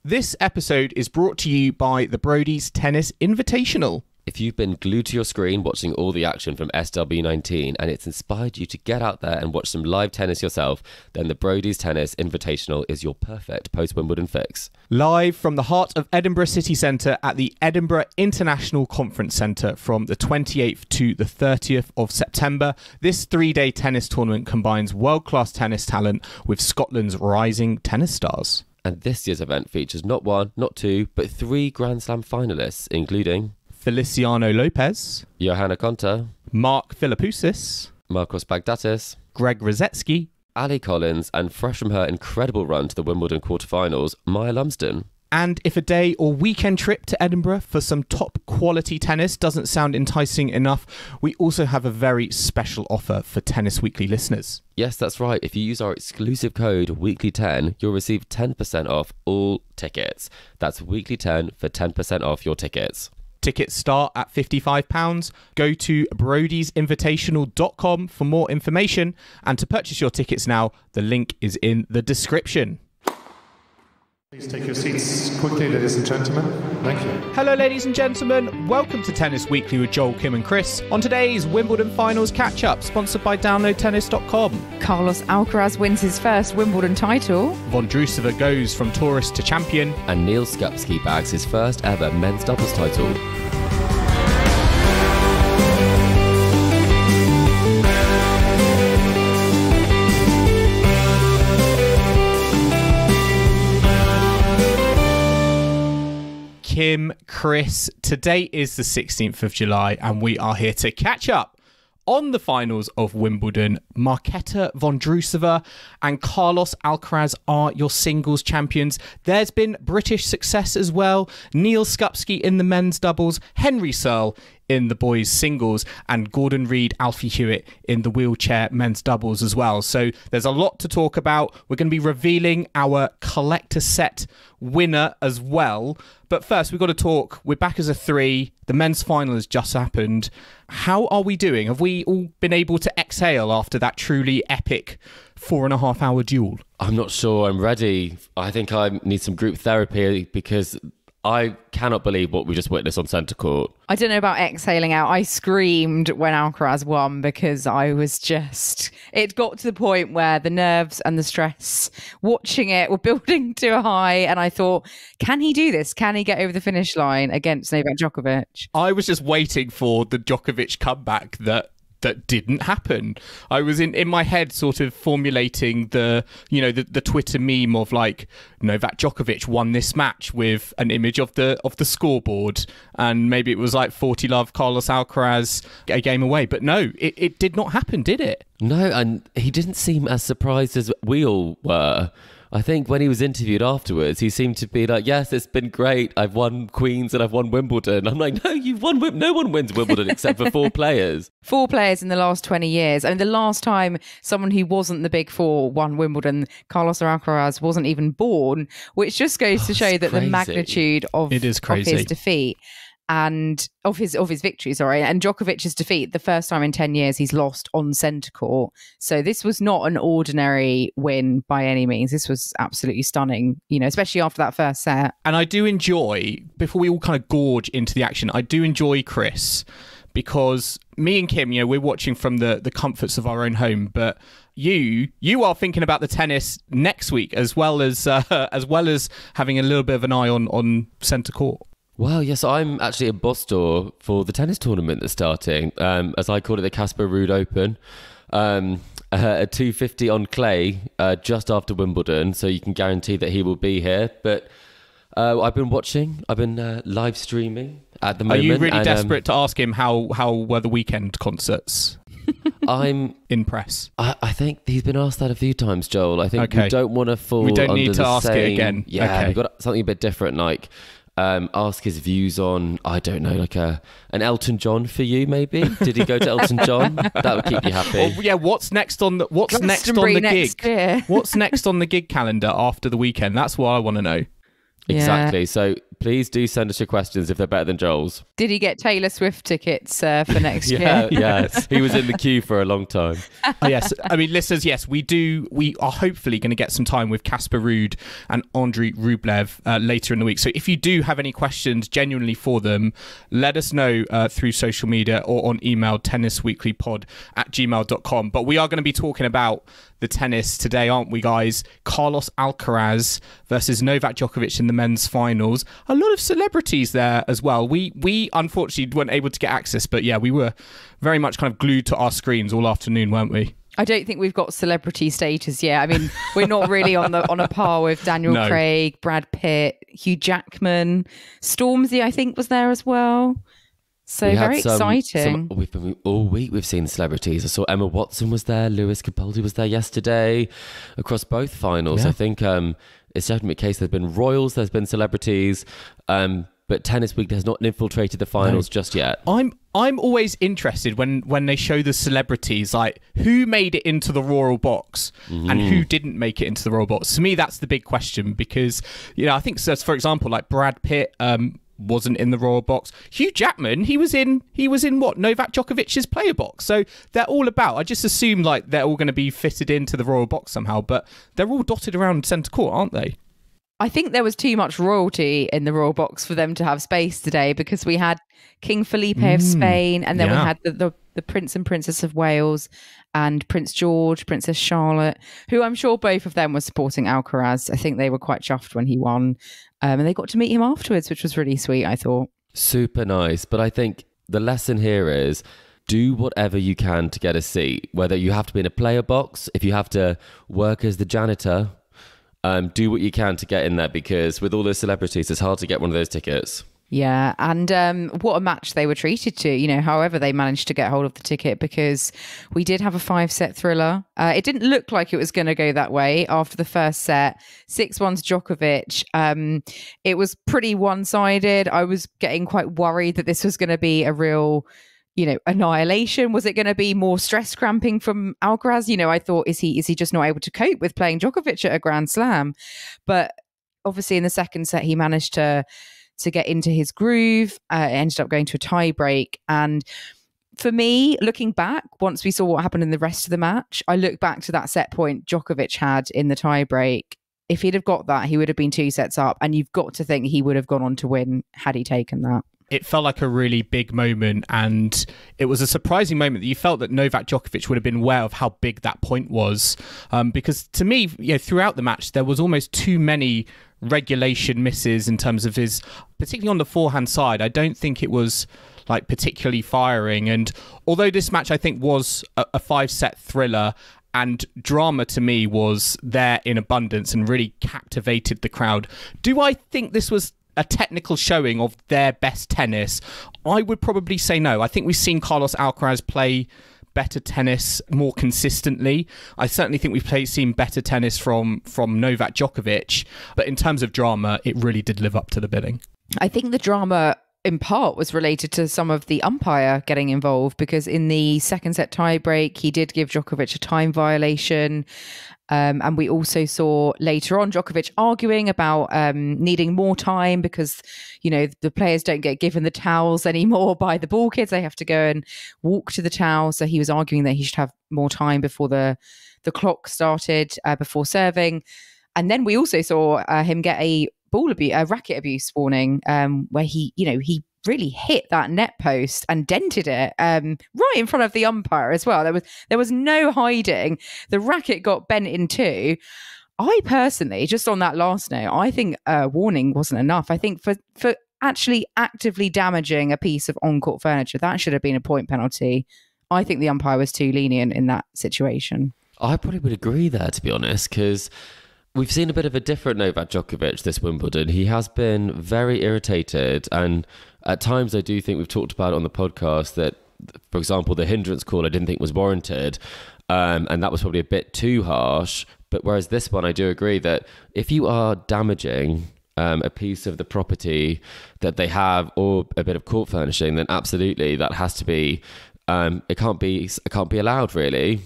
This episode is brought to you by the Brody's Tennis Invitational. If you've been glued to your screen watching all the action from SW19 and it's inspired you to get out there and watch some live tennis yourself, then the Brody's Tennis Invitational is your perfect post-Wimbledon fix. Live from the heart of Edinburgh City Centre at the Edinburgh International Conference Centre from the 28th to the 30th of September, this three-day tennis tournament combines world-class tennis talent with Scotland's rising tennis stars. And this year's event features not one, not two, but three Grand Slam finalists, including Feliciano Lopez, Johanna Konta, Mark Philippoussis, Marcos Baghdatis, Greg Rosetsky, Ali Collins, and fresh from her incredible run to the Wimbledon quarterfinals, Maya Lumsden. And if a day or weekend trip to Edinburgh for some top quality tennis doesn't sound enticing enough, we also have a very special offer for Tennis Weekly listeners. Yes, that's right. If you use our exclusive code weekly10, you'll receive 10% off all tickets. That's weekly10 for 10% off your tickets. Tickets start at £55. Go to brodysinvitational.com for more information. And to purchase your tickets now, the link is in the description. Please take your seats quickly, ladies and gentlemen. Thank you. Hello, ladies and gentlemen. Welcome to Tennis Weekly with Joel, Kim and Chris. On today's Wimbledon Finals Catch-Up, sponsored by DownloadTennis.com. Carlos Alcaraz wins his first Wimbledon title. Vondrousova goes from tourist to champion. And Neal Skupski bags his first ever men's doubles title. Kim, Chris, today is the 16th of July and we are here to catch up on the finals of Wimbledon. Marketa Vondrousova and Carlos Alcaraz are your singles champions. There's been British success as well. Neal Skupski in the men's doubles, Henry Searle in the boys singles, and Reid, Alfie, Hewett in the wheelchair men's doubles as well. So there's a lot to talk about. We're going to be revealing our collector set winner as well. But first, we've got to talk. We're back as a three. The men's final has just happened. How are we doing? Have we all been able to exhale after that truly epic 4.5 hour duel? I'm not sure I'm ready. I think I need some group therapy because I cannot believe what we just witnessed on centre court. I don't know about exhaling out. I screamed when Alcaraz won because I was just... It got to the point where the nerves and the stress watching it were building to a high, and I thought, can he do this? Can he get over the finish line against Novak Djokovic? I was just waiting for the Djokovic comeback that didn't happen. I was in my head sort of formulating the Twitter meme of like Novak Djokovic won this match with an image of the scoreboard, and maybe it was like 40 love Carlos Alcaraz a game away. But no, it did not happen, did it? No, and he didn't seem as surprised as we all were. I think when he was interviewed afterwards, he seemed to be like, yes, it's been great. I've won Queens and I've won Wimbledon. I'm like, no, you've won. No one wins Wimbledon except for 4 players. 4 players in the last 20 years. I mean, the last time someone who wasn't the big four won Wimbledon, Carlos Alcaraz, wasn't even born, which just goes to show that the magnitude of his defeat and of his victory, and Djokovic's defeat, the first time in 10 years he's lost on centre court. So this was not an ordinary win by any means. This was absolutely stunning, especially after that first set. And I do enjoy, before we all kind of gorge into the action, I do enjoy, Chris, because me and Kim, we're watching from the comforts of our own home, but you are thinking about the tennis next week as well as having a little bit of an eye on centre court. Well, yes, I'm actually at Boston for the tennis tournament that's starting, as I call it, the Casper Ruud Open, at 2:50 on clay, just after Wimbledon, so you can guarantee that he will be here. But I've been watching, I've been live streaming at the moment. Are you really desperate to ask him how were the weekend concerts? I'm impressed. I think he's been asked that a few times, Joel. I think we don't want to fall. We don't under need to ask same, it again. Yeah, okay. We've got something a bit different, like ask his views on, I don't know, like an Elton John for you, maybe. Did he go to Elton John? That would keep you happy. Oh, yeah. What's next on the gig? Year. What's next on the gig calendar after the weekend? That's what I want to know. Exactly. Yeah. So please do send us your questions if they're better than Joel's. Did he get Taylor Swift tickets for next year? Yeah. He was in the queue for a long time. Oh, yes. I mean, listeners, yes, we are hopefully going to get some time with Casper Ruud and Andrei Rublev later in the week. So if you do have any questions genuinely for them, let us know through social media or on email, tennisweeklypod@gmail.com. But we are going to be talking about the tennis today, aren't we, guys? Carlos Alcaraz versus Novak Djokovic in the men's finals. A lot of celebrities there as well. We unfortunately weren't able to get access, but yeah, we were very much kind of glued to our screens all afternoon, weren't we? I don't think we've got celebrity status yet. I mean, we're not really on a par with Daniel Craig, Brad Pitt, Hugh Jackman, Stormzy, I think, was there as well. So very exciting. All week we've seen celebrities. I saw Emma Watson was there, Lewis Capaldi was there yesterday, across both finals. Yeah. I think it's definitely a case. There's been royals, there's been celebrities, but Tennis Week has not infiltrated the finals just yet. I'm always interested when they show the celebrities, like who made it into the royal box and who didn't make it into the royal box. To me, that's the big question because, I think, so, for example, like Brad Pitt wasn't in the royal box. Hugh Jackman, he was in what, Novak Djokovic's player box. So they're all about, I just assume like they're all going to be fitted into the royal box somehow, but they're all dotted around centre court, aren't they? I think there was too much royalty in the royal box for them to have space today because we had King Felipe of Spain and then we had the Prince and Princess of Wales and Prince George, Princess Charlotte, who I'm sure both of them were supporting Alcaraz. I think they were quite chuffed when he won. And they got to meet him afterwards, which was really sweet, I thought. Super nice. But I think the lesson here is do whatever you can to get a seat, whether you have to be in a player box, if you have to work as the janitor, do what you can to get in there because with all those celebrities, it's hard to get one of those tickets. Yeah, and what a match they were treated to, however they managed to get hold of the ticket because we did have a 5-set thriller. It didn't look like it was going to go that way after the first set. 6-1 to Djokovic. It was pretty one-sided. I was getting quite worried that this was going to be a real, annihilation. Was it going to be more stress cramping from Alcaraz? I thought, is he just not able to cope with playing Djokovic at a Grand Slam? But obviously in the second set, he managed to get into his groove. It ended up going to a tiebreak. And for me, looking back, once we saw what happened in the rest of the match, I look back to that set point Djokovic had in the tiebreak. If he'd have got that, he would have been 2 sets up. And you've got to think he would have gone on to win had he taken that. It felt like a really big moment, and it was a surprising moment that you felt that Novak Djokovic would have been aware of how big that point was. Because to me, throughout the match, there was almost too many regulation misses in terms of his, particularly on the forehand side. I don't think it was like particularly firing. And although this match, I think, was a 5-set thriller, and drama to me was there in abundance and really captivated the crowd, do I think this was a technical showing of their best tennis? I would probably say no. I think we've seen Carlos Alcaraz play better tennis more consistently. I certainly think we've seen better tennis from Novak Djokovic, but in terms of drama, it really did live up to the billing. I think the drama in part was related to some of the umpire getting involved because in the second set tiebreak, he did give Djokovic a time violation. And we also saw later on Djokovic arguing about needing more time because, the players don't get given the towels anymore by the ball kids. They have to go and walk to the towel. So he was arguing that he should have more time before the clock started, before serving. And then we also saw him get a racket abuse warning where he really hit that net post and dented it right in front of the umpire as well. There was no hiding. The racket got bent in two. I personally, just on that last note, I think a warning wasn't enough. I think for actually actively damaging a piece of on-court furniture, that should have been a point penalty. I think the umpire was too lenient in that situation. I probably would agree there, to be honest, because we've seen a bit of a different Novak Djokovic this Wimbledon. He has been very irritated, and at times I do think we've talked about it on the podcast that, for example, the hindrance call I didn't think was warranted, and that was probably a bit too harsh. But whereas this one, I do agree that if you are damaging a piece of the property that they have or a bit of court furnishing, then absolutely that has to be. It can't be allowed really,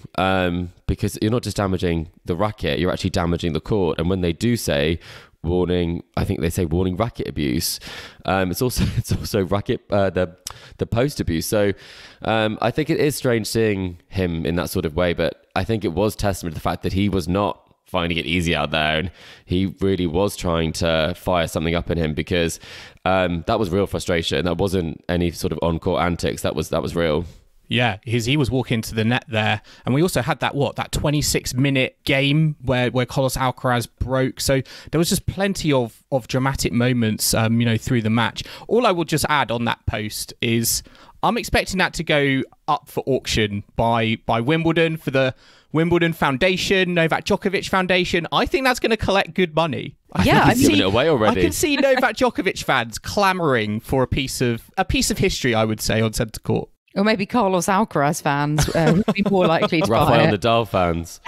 because you're not just damaging the racket, you're actually damaging the court. And when they do say warning. I think they say warning racket abuse. It's also racket the post abuse. So I think it is strange seeing him in that sort of way, but I think it was testament to the fact that he was not finding it easy out there, and he really was trying to fire something up in him, because that was real frustration. That wasn't any sort of on-court antics. That was real. Yeah, he was walking to the net there. And we also had that 26-minute game where Carlos Alcaraz broke. So there was just plenty of dramatic moments, through the match. All I will just add on that post is I'm expecting that to go up for auction by Wimbledon, for the Wimbledon Foundation, Novak Djokovic Foundation. I think that's going to collect good money. He's giving it away already. I can see Novak Djokovic fans clamouring for a piece of history, I would say, on centre court. Or maybe Carlos Alcaraz fans would be more likely to buy it. Rafael Nadal fans.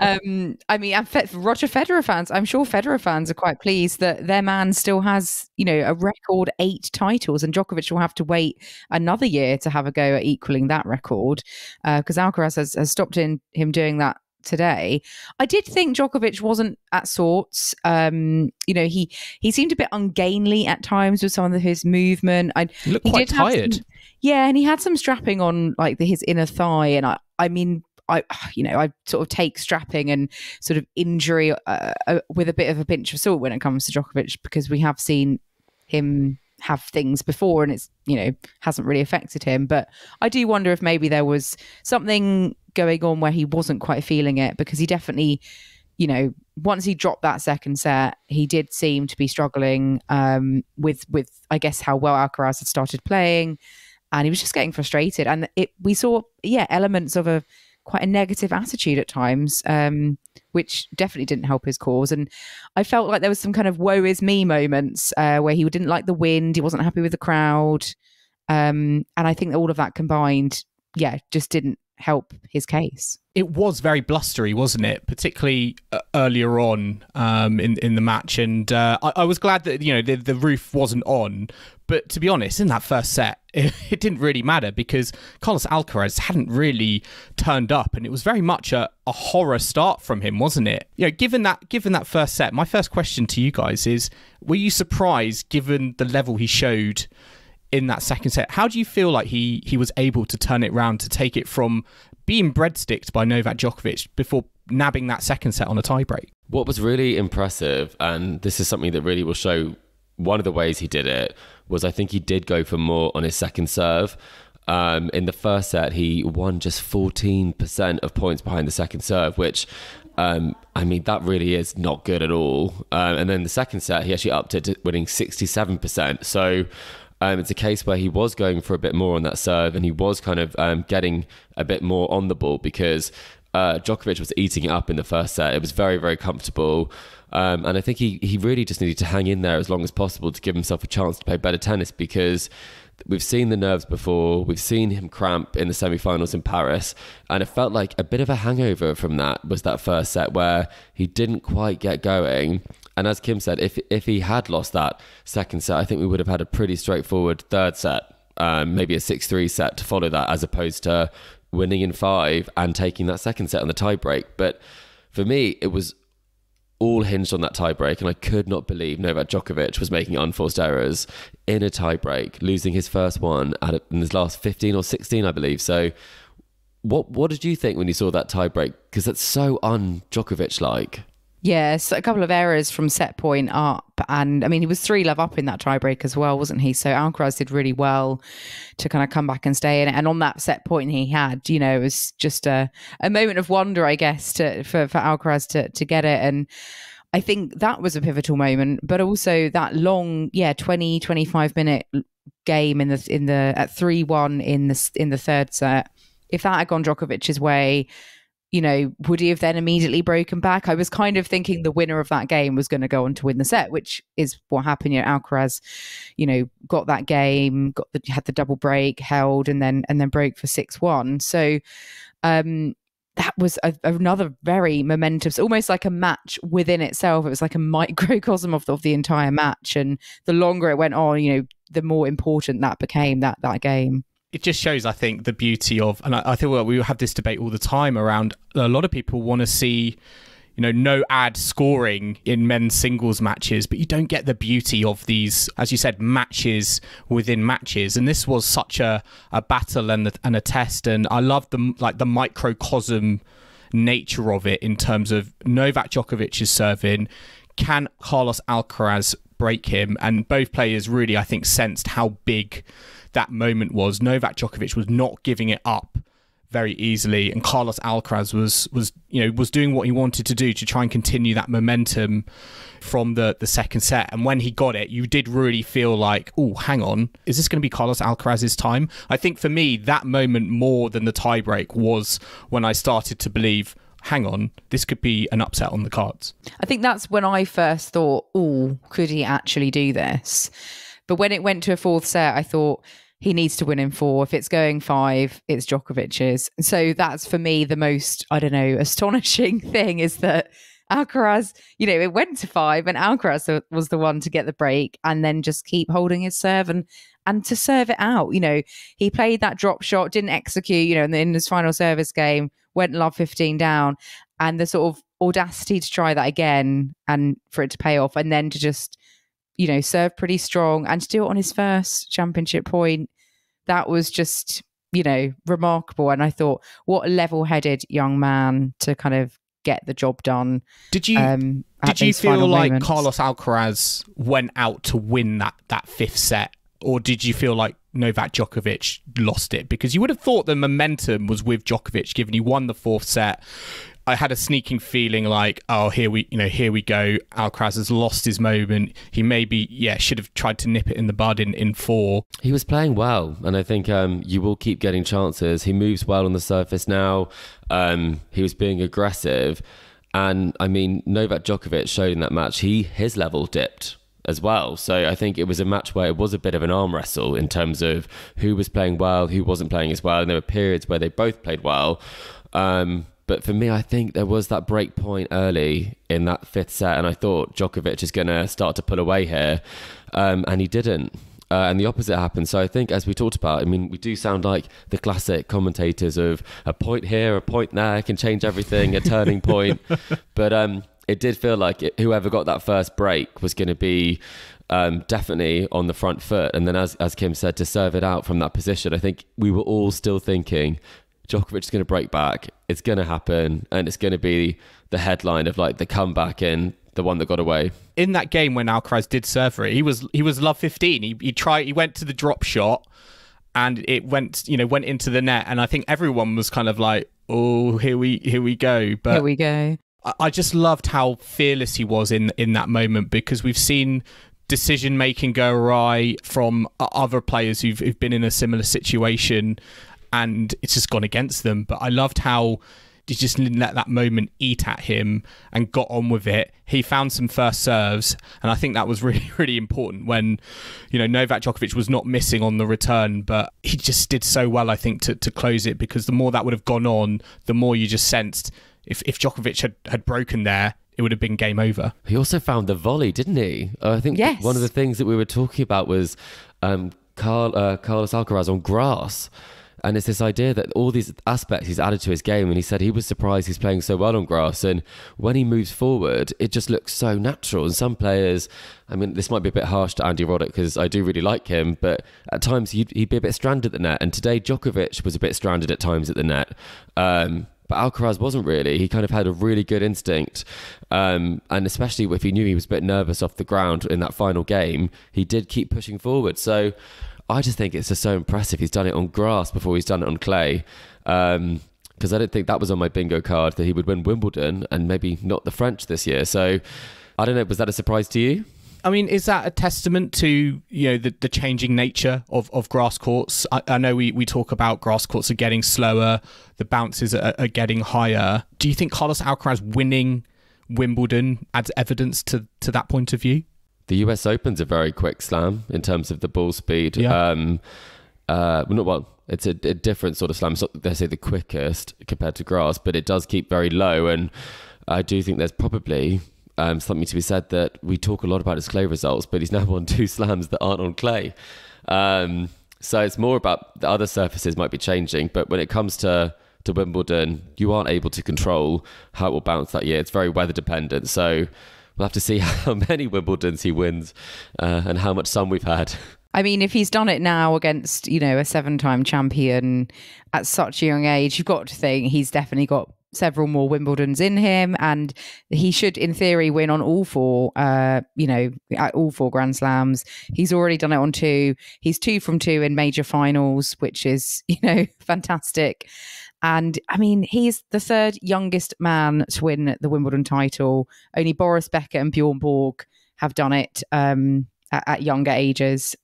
And Roger Federer fans. I'm sure Federer fans are quite pleased that their man still has, a record 8 titles, and Djokovic will have to wait another year to have a go at equaling that record, because Alcaraz has stopped him doing that today. I did think Djokovic wasn't at sorts. He seemed a bit ungainly at times with some of his movement. He looked quite tired. And he had some strapping on his inner thigh, and I sort of take strapping and sort of injury with a bit of a pinch of salt when it comes to Djokovic, because we have seen him have things before and it's, hasn't really affected him. But I do wonder if maybe there was something going on where he wasn't quite feeling it, because he definitely, once he dropped that second set, he did seem to be struggling with I guess how well Alcaraz had started playing, and he was just getting frustrated. And we saw elements of quite a negative attitude at times, which definitely didn't help his cause. And I felt like there was some kind of woe is me moments where he didn't like the wind, he wasn't happy with the crowd. And I think that all of that combined, just didn't help his case. It was very blustery, wasn't it? Particularly earlier on in the match. And I was glad that, the roof wasn't on. But to be honest, in that first set, it didn't really matter, because Carlos Alcaraz hadn't really turned up, and it was very much a horror start from him, wasn't it? Given that first set, my first question to you guys is, were you surprised, given the level he showed in that second set? How do you feel like he was able to turn it round, to take it from being breadsticked by Novak Djokovic before nabbing that second set on a tiebreak? What was really impressive, and this is something that really will show one of the ways he did it, was I think he did go for more on his second serve. In the first set, he won just 14% of points behind the second serve, which, that really is not good at all. And then the second set, he actually upped it to winning 67%. So it's a case where he was going for a bit more on that serve, and he was kind of getting a bit more on the ball, because Djokovic was eating it up in the first set. It was very, very comfortable. And I think he really just needed to hang in there as long as possible to give himself a chance to play better tennis, because we've seen the nerves before. We've seen him cramp in the semi-finals in Paris, and it felt like a bit of a hangover from that was that first set where he didn't quite get going. And as Kim said, if he had lost that second set, I think we would have had a pretty straightforward third set, maybe a 6-3 set to follow that, as opposed to winning in 5 and taking that second set on the tiebreak. But for me, it was all hinged on that tiebreak, and I could not believe Novak Djokovic was making unforced errors in a tiebreak, losing his first one in his last 15 or 16, I believe. So what did you think when you saw that tiebreak? Because that's so un-Djokovic-like. Yes, a couple of errors from set point up. And he was 3-love up in that tiebreak as well, wasn't he? So Alcaraz did really well to kind of come back and stay in it. And on that set point he had, it was just a moment of wonder, I guess, for Alcaraz to get it. And I think that was a pivotal moment, but also that long, 20, 25 minute game at 3-1 in the third set. If that had gone Djokovic's way, would he have then immediately broken back? I was kind of thinking the winner of that game was going to go on to win the set, which is what happened. Alcaraz, got that game, had the double break, held, and then broke for 6-1. So that was another very momentous, almost like a match within itself. It was like a microcosm of the entire match. And the longer it went on, the more important that became, that game. It just shows, I think, the beauty of, and I think we have this debate all the time around, a lot of people want to see, no ad scoring in men's singles matches, but you don't get the beauty of these, as you said, matches within matches. And this was such a battle and a test. And I love the microcosm nature of it in terms of Novak Djokovic is serving. Can Carlos Alcaraz break him? And both players really, I think, sensed how big that moment was. Novak Djokovic was not giving it up very easily, and Carlos Alcaraz was doing what he wanted to do to try and continue that momentum from the second set. And when he got it, you did really feel like, oh, hang on, is this going to be Carlos Alcaraz's time? I think for me, that moment more than the tiebreak was when I started to believe, hang on, this could be an upset on the cards. I think that's when I first thought, oh, could he actually do this? But when it went to a fourth set, I thought, he needs to win in 4. If it's going 5, it's Djokovic's. So that's for me the most, astonishing thing is that Alcaraz, it went to 5 and Alcaraz was the one to get the break and then just keep holding his serve and to serve it out. He played that drop shot, didn't execute, and in his final service game, went love 15 down, and the sort of audacity to try that again and for it to pay off, and then to just serve pretty strong and to do it on his first championship point. That was just, remarkable. And I thought, what a level-headed young man to kind of get the job done. Did you feel like moments. Carlos Alcaraz went out to win that fifth set? Or did you feel like Novak Djokovic lost it? Because you would have thought the momentum was with Djokovic, given he won the fourth set. I had a sneaking feeling like, oh, here we go. Alcaraz has lost his moment. He maybe, should have tried to nip it in the bud in 4. He was playing well, and I think you will keep getting chances. He moves well on the surface now. He was being aggressive, and I mean, Novak Djokovic showed in that match his level dipped as well. So I think it was a match where it was a bit of an arm wrestle in terms of who was playing well, who wasn't playing as well, and there were periods where they both played well. But for me, I think there was that break point early in that fifth set, and I thought Djokovic is going to start to pull away here, and he didn't. And the opposite happened. So I think, as we talked about, I mean, we do sound like the classic commentators of a point here, a point there, can change everything, a turning point. But it did feel like whoever got that first break was going to be definitely on the front foot. And then, as Kim said, to serve it out from that position, I think we were all still thinking, Djokovic is going to break back. It's going to happen, and it's going to be the headline of like the comeback and the one that got away. In that game when Alcaraz did serve for it, he was love 15. He went to the drop shot, and it went into the net. And I think everyone was kind of like, oh, here we go. But here we go. I just loved how fearless he was in that moment, because we've seen decision making go awry from other players who've been in a similar situation, and it's just gone against them. But I loved how he just didn't let that moment eat at him and got on with it. He found some first serves, and I think that was really, really important when, Novak Djokovic was not missing on the return, but he just did so well, I think, to close it, because the more that would have gone on, the more you just sensed if Djokovic had broken there, it would have been game over. He also found the volley, didn't he? I think yes. One of the things that we were talking about was Carlos Alcaraz on grass. And it's this idea that all these aspects he's added to his game, and he said he was surprised he's playing so well on grass. And when he moves forward, it just looks so natural. And some players, I mean, this might be a bit harsh to Andy Roddick because I do really like him, but at times he'd be a bit stranded at the net. And today Djokovic was a bit stranded at times at the net. But Alcaraz wasn't really. He kind of had a really good instinct. And especially if he knew he was a bit nervous off the ground in that final game, he did keep pushing forward. So I just think it's just so impressive. He's done it on grass before he's done it on clay. Because I didn't think that was on my bingo card, that he would win Wimbledon and maybe not the French this year. So I don't know, was that a surprise to you? I mean, is that a testament to, the changing nature of grass courts? I know we talk about grass courts are getting slower, the bounces are getting higher. Do you think Carlos Alcaraz winning Wimbledon adds evidence to that point of view? The US Open's a very quick slam in terms of the ball speed. Yeah. It's a different sort of slam. It's not, they say, the quickest compared to grass, but it does keep very low. And I do think there's probably something to be said that we talk a lot about his clay results, but he's now won 2 slams that aren't on clay. So it's more about the other surfaces might be changing. But when it comes to to Wimbledon, you aren't able to control how it will bounce that year. It's very weather dependent. So we'll have to see how many Wimbledons he wins and how much sun we've had. I mean, if he's done it now against, you know, a 7-time champion at such a young age, you've got to think he's definitely got several more Wimbledons in him, and he should, in theory, win on all four, at all four Grand Slams. He's already done it on 2. He's 2 from 2 in major finals, which is, you know, fantastic. And I mean, he's the 3rd youngest man to win the Wimbledon title. Only Boris Becker and Bjorn Borg have done it at younger ages.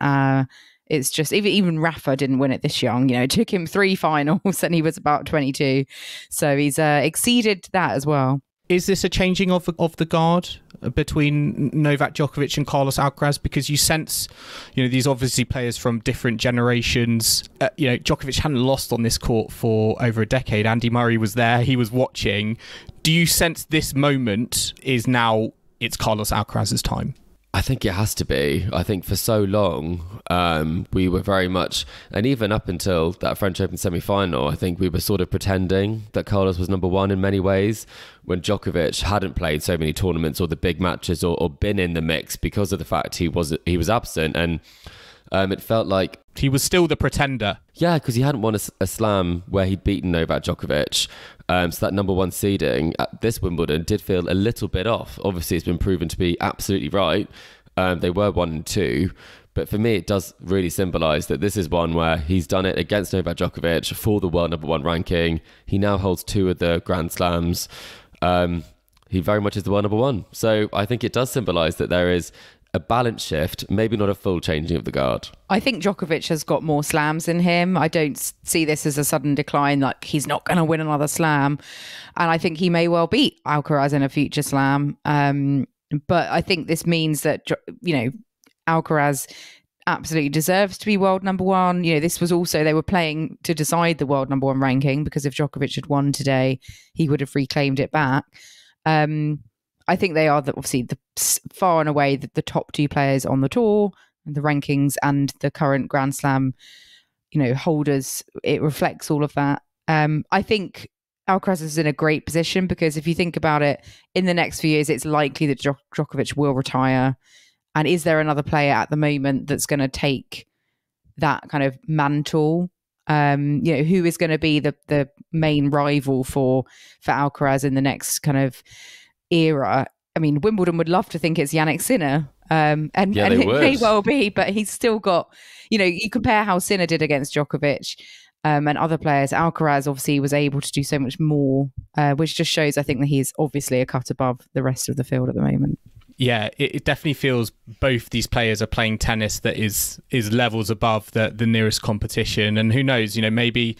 It's just, even Rafa didn't win it this young. You know, it took him 3 finals and he was about 22. So he's exceeded that as well. Is this a changing of the guard between Novak Djokovic and Carlos Alcaraz? Because you sense, you know, these obviously players from different generations. You know, Djokovic hadn't lost on this court for over a decade. Andy Murray was there. He was watching. Do you sense this moment is now, it's Carlos Alcaraz's time? I think it has to be. I think for so long, we were very much, and even up until that French Open semi-final, I think we were sort of pretending that Carlos was number one in many ways, when Djokovic hadn't played so many tournaments or the big matches or been in the mix because of the fact he was absent. And it felt like he was still the pretender. Yeah, because he hadn't won a slam where he'd beaten Novak Djokovic. So that number one seeding at this Wimbledon did feel a little bit off. Obviously, it's been proven to be absolutely right. They were 1 and 2. But for me, it does really symbolise that this is one where he's done it against Novak Djokovic for the world number one ranking. He now holds 2 of the Grand Slams. He very much is the world number one. So I think it does symbolise that there is a balance shift, maybe not a full changing of the guard. I think Djokovic has got more slams in him. I don't see this as a sudden decline, like he's not going to win another slam. And I think he may well beat Alcaraz in a future slam. But I think this means that, you know, Alcaraz absolutely deserves to be world number one. You know, this was also, they were playing to decide the world number one ranking, because if Djokovic had won today, he would have reclaimed it back. I think they are obviously far and away the top 2 players on the tour, and the rankings and the current Grand Slam, you know, holders. It reflects all of that. I think Alcaraz is in a great position, because if you think about it, in the next few years, it's likely that Djokovic will retire. And is there another player at the moment that's going to take that kind of mantle? You know, who is going to be the main rival for Alcaraz in the next kind of era? I mean, Wimbledon would love to think it's Jannik Sinner, and it may well be, but he's still got, you know, you compare how Sinner did against Djokovic and other players. Alcaraz obviously was able to do so much more, which just shows, I think, that he's obviously a cut above the rest of the field at the moment. Yeah, it definitely feels both these players are playing tennis that is levels above the nearest competition. And who knows, you know, maybe,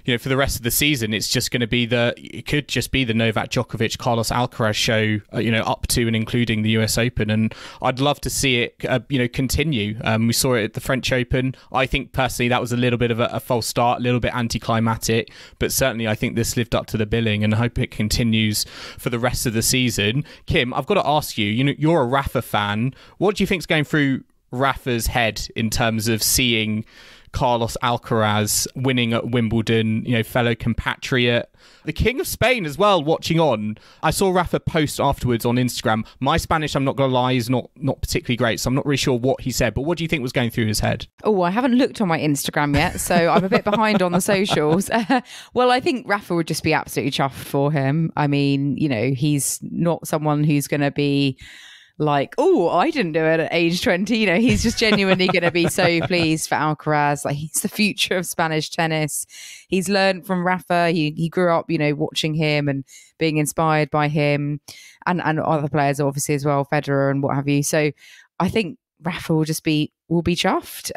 you know, for the rest of the season, it's just going to be it could just be the Novak Djokovic, Carlos Alcaraz show, you know, up to and including the US Open. And I'd love to see it, you know, continue. We saw it at the French Open. I think personally that was a little bit of a false start, a little bit anticlimactic, but certainly I think this lived up to the billing, and I hope it continues for the rest of the season. Kim, I've got to ask you, you know, you're a Rafa fan. What do you think's going through Rafa's head in terms of seeing Carlos Alcaraz winning at Wimbledon, you know, fellow compatriot, the King of Spain as well, watching on? I saw Rafa post afterwards on Instagram. My Spanish, I'm not going to lie, is not particularly great, so I'm not really sure what he said, but what do you think was going through his head? Oh, I haven't looked on my Instagram yet, so I'm a bit behind on the socials. Well, I think Rafa would just be absolutely chuffed for him. I mean, you know, he's not someone who's going to be like, oh, I didn't do it at age 20. You know, he's just genuinely going to be so pleased for Alcaraz. Like, he's the future of Spanish tennis. He's learned from Rafa. He grew up, you know, watching him and being inspired by him, and other players obviously as well, Federer and what have you. So I think Rafa will be chuffed.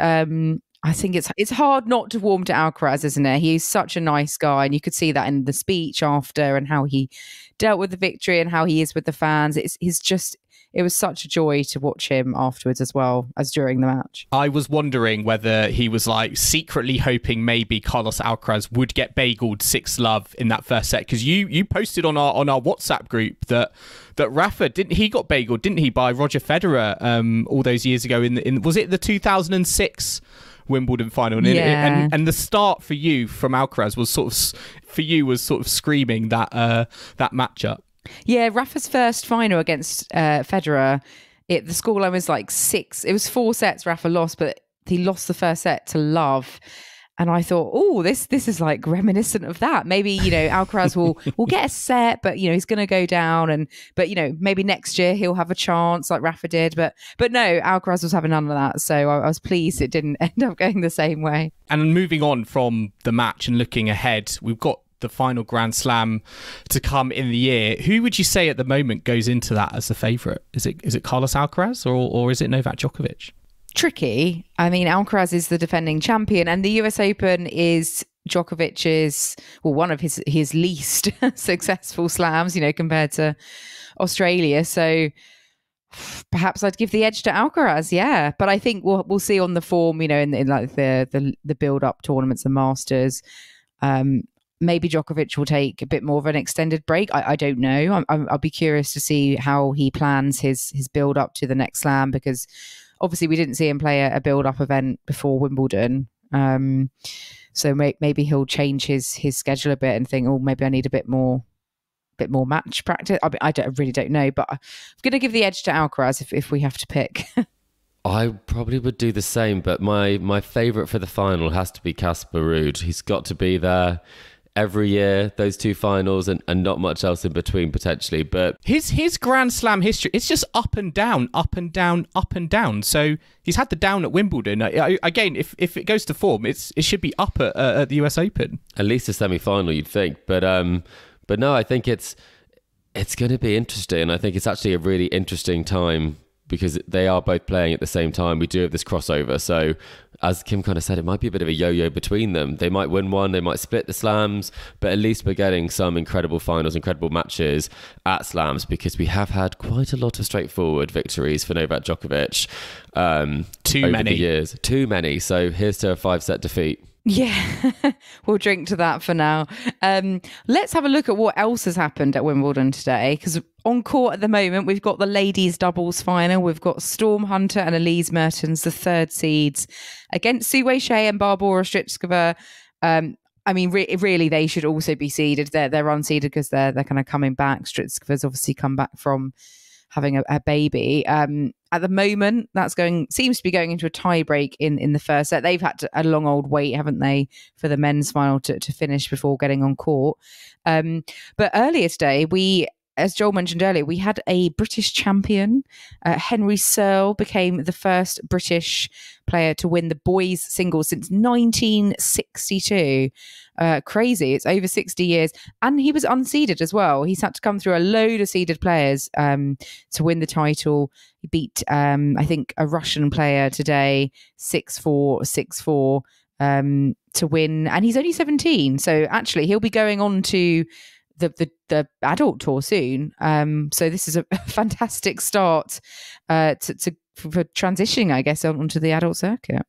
I think it's hard not to warm to Alcaraz, isn't it? He's such a nice guy, and you could see that in the speech after and how he dealt with the victory and how he is with the fans. It was such a joy to watch him afterwards as well as during the match. I was wondering whether he was like secretly hoping maybe Carlos Alcaraz would get bageled 6-love in that first set, because you posted on our WhatsApp group that Rafa got bageled, didn't he, by Roger Federer all those years ago in was it the 2006 Wimbledon final? Yeah. And the start for you from Alcaraz was sort of for you was sort of screaming that matchup. Yeah, Rafa's first final against Federer, the scoreline was like 6. It was 4 sets Rafa lost, but he lost the first set to love. And I thought, oh, this is like reminiscent of that. Maybe, Alcaraz will get a set, but, he's going to go down. But maybe next year he'll have a chance like Rafa did. But no, Alcaraz was having none of that. So I was pleased it didn't end up going the same way. And moving on from the match and looking ahead, we've got the final Grand Slam to come in the year. Who would you say at the moment goes into that as the favourite? Is it Carlos Alcaraz or is it Novak Djokovic? Tricky. I mean, Alcaraz is the defending champion, and the US Open is Djokovic's, one of his least successful slams, compared to Australia. So perhaps I'd give the edge to Alcaraz, yeah. But I think we'll see on the form, in like the build-up tournaments, the Masters. Maybe Djokovic will take a bit more of an extended break. I don't know. I'll be curious to see how he plans his build-up to the next slam, because obviously we didn't see him play a build-up event before Wimbledon. So maybe he'll change his schedule a bit and think, oh, maybe I need a bit more match practice. I really don't know, but I'm going to give the edge to Alcaraz if we have to pick. I probably would do the same, but my favourite for the final has to be Casper Ruud. He's got to be there every year, those 2 finals, and not much else in between potentially. But his Grand Slam history, it's just up and down, up and down, up and down. So he's had the down at Wimbledon. Again, if it goes to form, it should be up at the US Open. At least a semi-final, you'd think. But no, I think it's going to be interesting. I think it's actually a really interesting time because they are both playing at the same time. We do have this crossover. So as Kim kind of said, it might be a bit of a yo-yo between them. They might win one, they might split the slams, but at least we're getting some incredible finals, incredible matches at slams, because we have had quite a lot of straightforward victories for Novak Djokovic over the years. Too many. So here's to a 5-set defeat. Yeah, we'll drink to that for now. Let's have a look at what else has happened at Wimbledon today, because on court at the moment, we've got the ladies doubles final. We've got Storm Hunter and Elise Mertens, the 3rd seeds, against Sue Wei Shea and Barbora Strycova. I mean, really, they should also be seeded. They're unseeded because they're kind of coming back. Strycova's obviously come back from having a baby. At the moment, seems to be going into a tiebreak in the first set. They've had a long old wait, haven't they, for the men's final to finish before getting on court. But earlier today, as Joel mentioned earlier, we had a British champion. Henry Searle became the first British player to win the boys singles since 1962. Crazy. It's over 60 years. And he was unseeded as well. He's had to come through a load of seeded players to win the title. He beat, I think, a Russian player today, 6-4, 6-4, to win. And he's only 17. So actually, he'll be going on to the adult tour soon. So this is a fantastic start for transitioning, I guess, onto the adult circuit.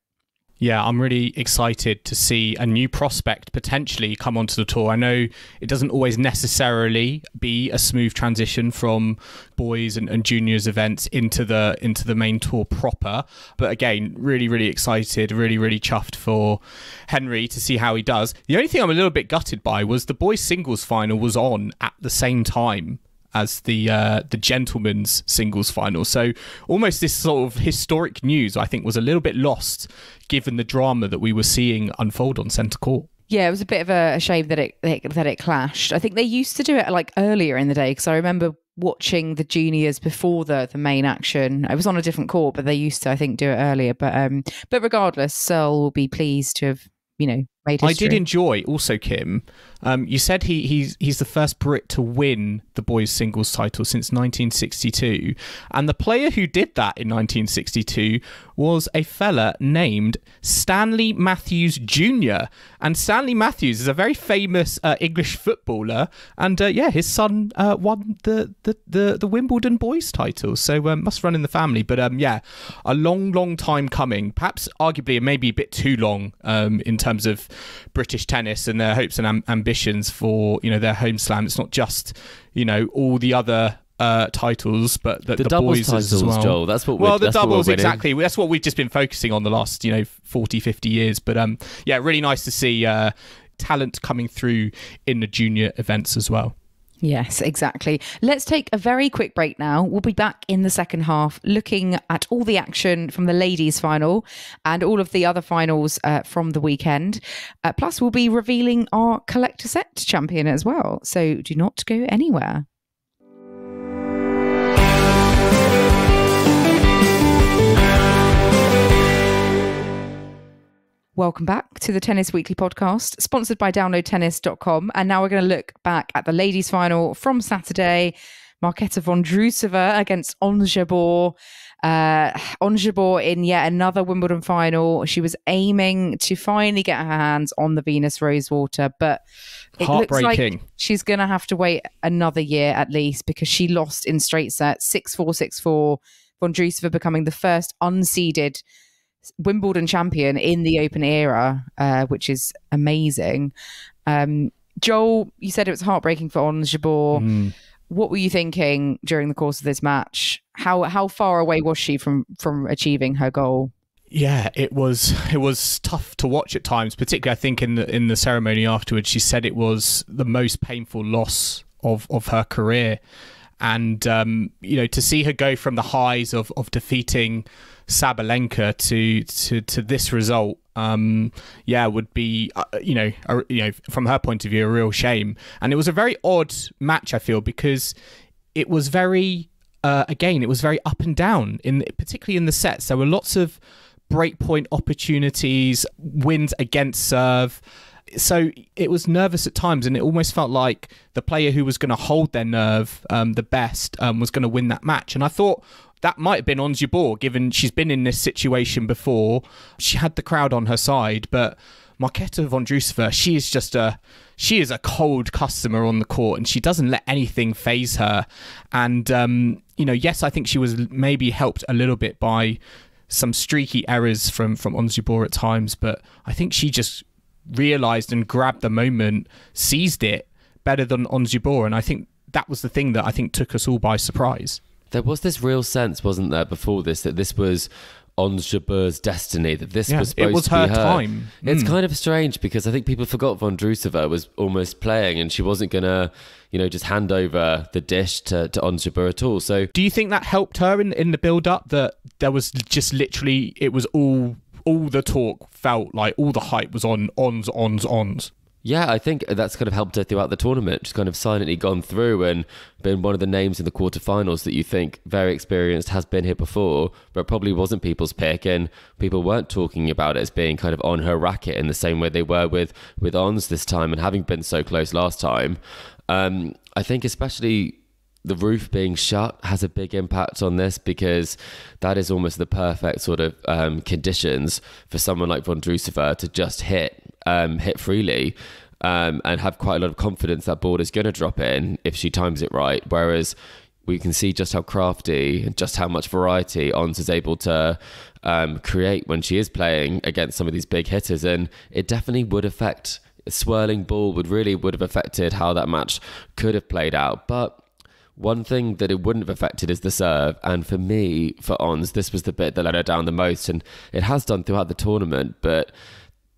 Yeah, I'm really excited to see a new prospect potentially come onto the tour. I know it doesn't always necessarily be a smooth transition from boys and juniors events into the main tour proper. But again, really, really excited, really, really chuffed for Henry to see how he does. The only thing I'm a little bit gutted by was the boys singles final was on at the same time as the gentlemen's singles final. So almost this sort of historic news, I think, was a little bit lost given the drama that we were seeing unfold on centre court. Yeah, it was a bit of a shame that it clashed. I think they used to do it like earlier in the day, because I remember watching the juniors before the main action. It was on a different court, but they used to, I think, do it earlier. But regardless, Searle will be pleased to have, made history. I did enjoy also, Kim. You said he's the first Brit to win the boys singles title since 1962, and the player who did that in 1962 was a fella named Stanley Matthews Jr. And Stanley Matthews is a very famous English footballer, and his son won the Wimbledon boys title, so must run in the family. But a long time coming, perhaps arguably maybe a bit too long in terms of British tennis and their hopes and ambitions for their home slam. It's not just all the other titles, but the doubles boys titles as well. Joel, that's what the doubles, exactly. That's what we've just been focusing on the last 40-50 years. But really nice to see talent coming through in the junior events as well. Yes, exactly. Let's take a very quick break now. We'll be back in the second half looking at all the action from the ladies' final and all of the other finals from the weekend. Plus, we'll be revealing our collector set champion as well. So do not go anywhere. Welcome back to the Tennis Weekly podcast, sponsored by downloadtennis.com. And now we're going to look back at the ladies' final from Saturday. Marketa Vondrousova against Ons Jabeur. Ons Jabeur in yet another Wimbledon final. She was aiming to finally get her hands on the Venus Rosewater, but it looks like she's going to have to wait another year at least, because she lost in straight sets, 6-4, 6-4. Vondrousova becoming the first unseeded Wimbledon champion in the Open era, which is amazing. Joel, you said it was heartbreaking for Ons Jabeur. What were you thinking during the course of this match? How far away was she from achieving her goal? Yeah, it was tough to watch at times, particularly I think in the ceremony afterwards. She said it was the most painful loss of her career. And, to see her go from the highs of defeating Sabalenka to this result, would be, from her point of view, a real shame. And it was a very odd match, I feel, because it was very, it was very up and down, particularly in the sets. There were lots of breakpoint opportunities, wins against serve. So it was nervous at times, and it almost felt like the player who was going to hold their nerve the best was going to win that match. And I thought that might have been Ons Jabeur, given she's been in this situation before. She had the crowd on her side, but Marketa Vondrousova, she is a cold customer on the court, and she doesn't let anything faze her. And yes, I think she was maybe helped a little bit by some streaky errors from Ons Jabeur at times, but I think she just realised and grabbed the moment, seized it better than Ons Jabeur, and I think that was the thing that I think took us all by surprise. There was this real sense, wasn't there, before this, that this was Ons Jabeur's destiny, that this was supposed to be her time. It's kind of strange, because I think people forgot Vondrousova was almost playing, and she wasn't going to, just hand over the dish to Ons Jabeur at all. So do you think that helped her in the build-up, that there was just literally, it was all the talk felt like all the hype was on Ons? Yeah, I think that's kind of helped her throughout the tournament. She's kind of silently gone through and been one of the names in the quarterfinals that you think very experienced, has been here before, but probably wasn't people's pick, and people weren't talking about it as being kind of on her racket in the same way they were with Ons this time, and having been so close last time. I think especially the roof being shut has a big impact on this, because that is almost the perfect sort of conditions for someone like Vondrousova to just hit freely and have quite a lot of confidence that ball is going to drop in if she times it right. Whereas we can see just how crafty and just how much variety Ons is able to create when she is playing against some of these big hitters, and it definitely would affect. A swirling ball would have affected how that match could have played out. But one thing that it wouldn't have affected is the serve. And for me, for Ons, this was the bit that let her down the most. And it has done throughout the tournament. But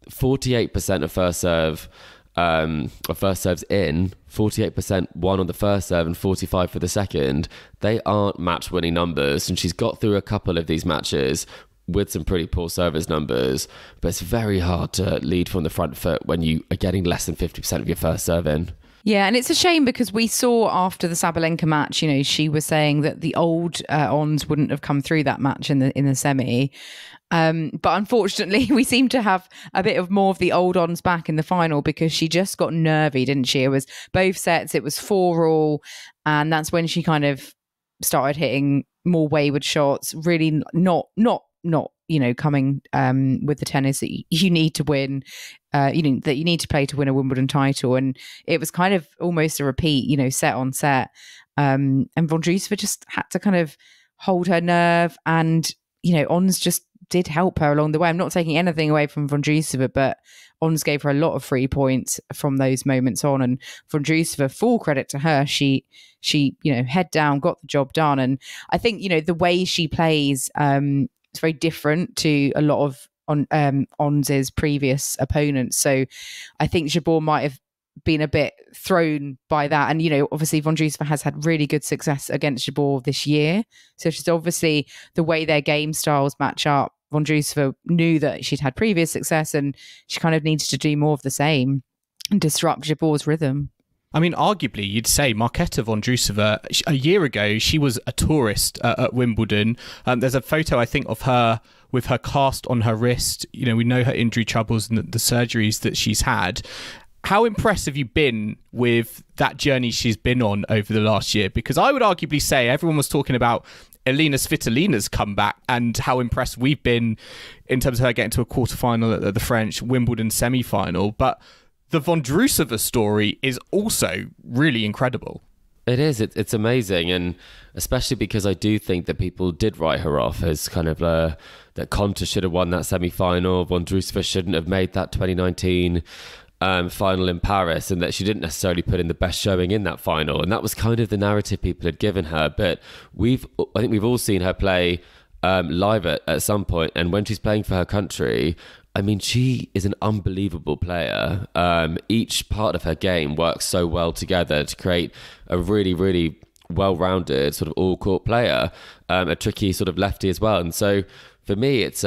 48% of first serve, or first serves in, 48% won on the first serve and 45 for the second. They aren't match-winning numbers. And she's got through a couple of these matches with some pretty poor service numbers. But it's very hard to lead from the front foot when you are getting less than 50% of your first serve in. Yeah, and it's a shame, because we saw after the Sabalenka match, she was saying that the old Ons wouldn't have come through that match in the semi. But unfortunately, we seem to have a bit of more of the old Ons back in the final, because she just got nervy, didn't she? It was both sets, it was 4-4, and that's when she kind of started hitting more wayward shots, really not coming with the tennis that you need to win, that you need to play to win a Wimbledon title. And it was kind of almost a repeat, set on set. And Vondrousova just had to kind of hold her nerve, and, Ons just did help her along the way. I'm not taking anything away from Vondrousova, but Ons gave her a lot of free points from those moments on. And Vondrousova, full credit to her, she head down, got the job done. And I think, the way she plays, it's very different to a lot of on Ons's previous opponents. So I think Jabeur might have been a bit thrown by that. And, obviously Vondrousova has had really good success against Jabeur this year. So she's obviously, the way their game styles match up, Vondrousova knew that she'd had previous success and she kind of needs to do more of the same and disrupt Jabeur's rhythm. I mean, arguably, you'd say Marketa Vondrousova, a year ago, she was a tourist at Wimbledon. There's a photo, I think, of her with her cast on her wrist. We know her injury troubles and the surgeries that she's had. How impressed have you been with that journey she's been on over the last year? Because I would arguably say everyone was talking about Elina Svitolina's comeback and how impressed we've been in terms of her getting to a quarterfinal at the French Wimbledon semi-final. But the Vondrousova story is also really incredible. It is. It's amazing. And especially because I do think that people did write her off as kind of that Konta should have won that semi-final. Vondrousova shouldn't have made that 2019 final in Paris, and that she didn't necessarily put in the best showing in that final. And that was kind of the narrative people had given her. But I think we've all seen her play live at some point. And when she's playing for her country, I mean, she is an unbelievable player. Each part of her game works so well together to create a really, really well-rounded sort of all-court player, a tricky sort of lefty as well. And so for me, it's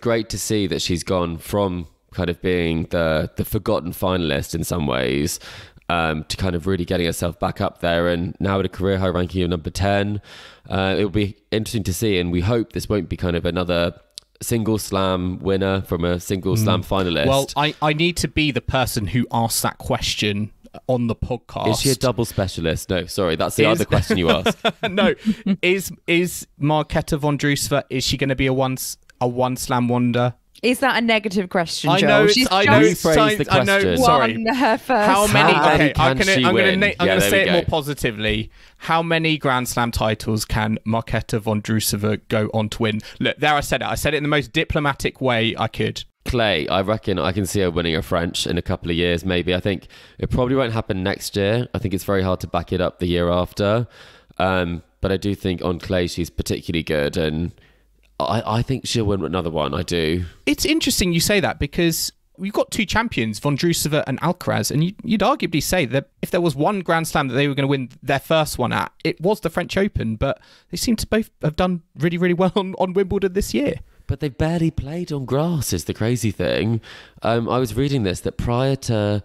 great to see that she's gone from kind of being the forgotten finalist in some ways to kind of really getting herself back up there, and now at a career high ranking of number 10. It'll be interesting to see, and we hope this won't be kind of another single slam winner from a single slam finalist. Well, I need to be the person who asks that question on the podcast. Is she a double specialist? No, sorry, that's the other question you asked. No, is Marketa Vondrousova, is she going to be a one slam wonder? Is that a negative question, Joel? I know. Rephrase the question. Sorry. Her first How many? Okay, I'm going to say it go. more positively. How many Grand Slam titles can Marketa Vondrousova go on to win? Look, there I said it. I said it in the most diplomatic way I could. Clay, I reckon I can see her winning a French in a couple of years, maybe. I think it probably won't happen next year. I think it's very hard to back it up the year after. But I do think on clay she's particularly good, and I think she'll win another one. I do. It's interesting you say that, because we've got two champions, Vondrousova and Alcaraz, and you'd arguably say that if there was one Grand Slam that they were going to win their first one at, it was the French Open, but they seem to both have done really, really well on Wimbledon this year. But they've barely played on grass is the crazy thing. I was reading this, that prior to...